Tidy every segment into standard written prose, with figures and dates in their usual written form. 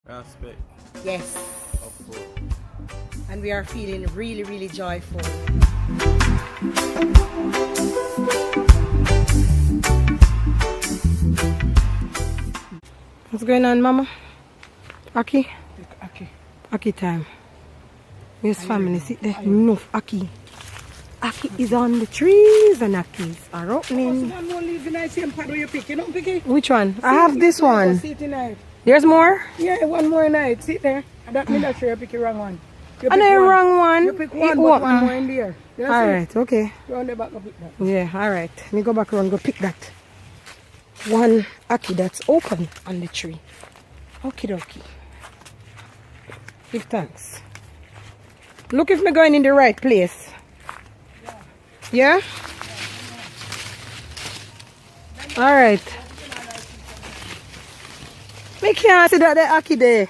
Respect. Yes. Of course. And we are feeling really, really joyful. What's going on, Mama? Aki? Ackee. Aki time. Yes, family, sit there. Enough Aki. Aki is on the trees and Akis are opening. One more leaf in the same pad where you pick. You don't pick it? Which one? I have this one. Sit tonight. There's more? Yeah, one more night. Sit there. That means that you pick the wrong one. You And pick the one. wrong one. You pick one, It but won't. one more in there. You see? Alright, okay. You on the back of it. Yeah, alright. Let me go back around, go pick that. One Aki that's open on the tree. Okie dokie. Give thanks. Look if me going in the right place. Yeah? Alright. Me can't see that the Aki there.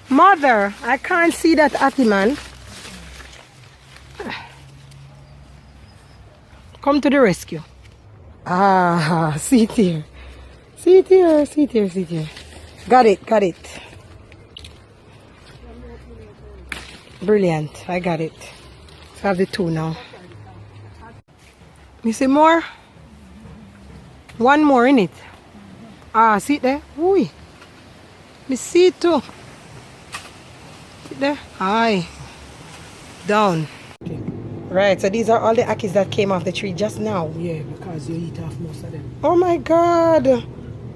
Mother, I can't see that Aki, man. Come to the rescue. Ah, see it here. See it here, see it here, see it here. Got it, got it. Brilliant, I got it. So I have the two now. You see more? One more in it. Ah, see it there? Ooh. Me see it too. See it there? Aye. Down. Okay. Right, so these are all the Akis that came off the tree just now. Yeah, because you eat off most of them. Oh my God.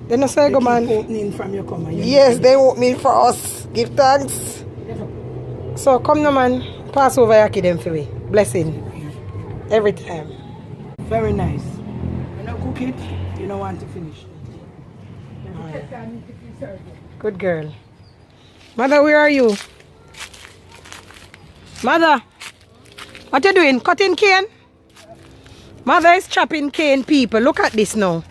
They're not say go, man. Opening from your comma. Yes, they want me for us. Give thanks. So come no man. Pass over Aki them for me. Blessing. Every time. Very nice. You don't cook it, you don't want to finish. Good girl. Mother, where are you? Mother, what you doing? Cutting cane? Mother is chopping cane, people. Look at this now.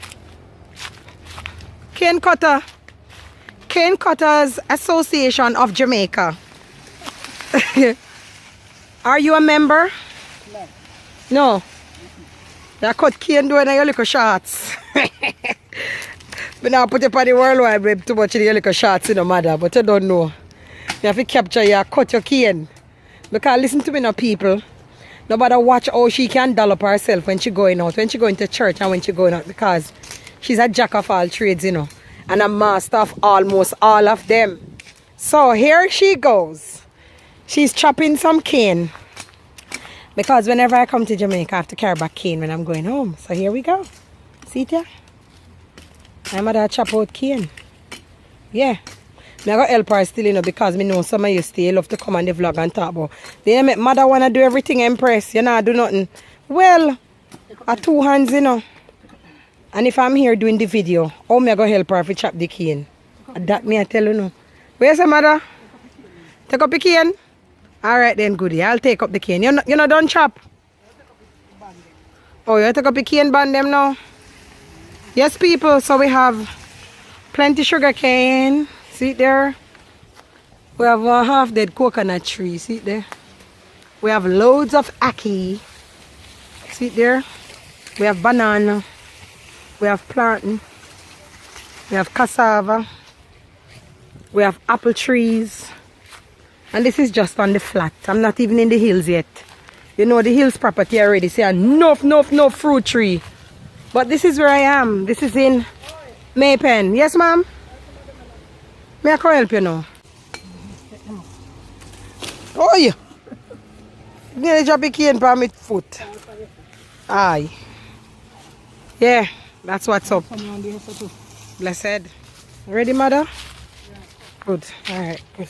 Cane cutter. Cane Cutters Association of Jamaica. Are you a member? No. No. That cut cane doing your little shots. But now put it on the World Wide Web too much in your little shots, you know, mother. But you don't know. You have to capture your cut your cane. Because listen to me now, people. Nobody watch how she can dollop herself when she going out, when she going to church and when she going out, because she's a jack of all trades, you know, and a master of almost all of them. So here she goes. She's chopping some cane. Because whenever I come to Jamaica, I have to carry back cane when I'm going home. So here we go. See it? I'm going to chop out cane. Yeah. I'm going to help her still, you know, because I know some of you still love to come on the vlog and talk about. They make mother want to do everything impress. You know, do nothing. Well, at two hands, you know. And if I'm here doing the video, how am I going to help her if we chop the cane? That me I tell you no. Where's the mother? Take up the cane? Alright then, goodie. I'll take up the cane. You're not done chop? Oh, you take up the cane band them now? Yes, people. So we have plenty sugar cane. See it there? We have a half dead coconut tree. See it there? We have loads of ackee. See it there? We have banana. We have plantain. We have cassava. We have apple trees. And this is just on the flat. I'm not even in the hills yet. You know the hills property already say no fruit tree. But this is where I am. This is in Maypen. Yes, ma'am? May I come help you now? Oh, yeah. Nearly drop a cane by my foot. Aye. Yeah, that's what's up. Blessed. Ready, mother? Good. Alright, good.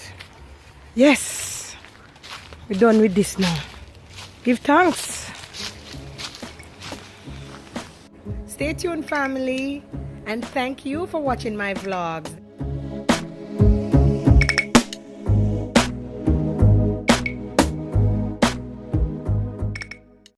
Yes. We're done with this now. Give thanks. Stay tuned, family. And thank you for watching my vlogs.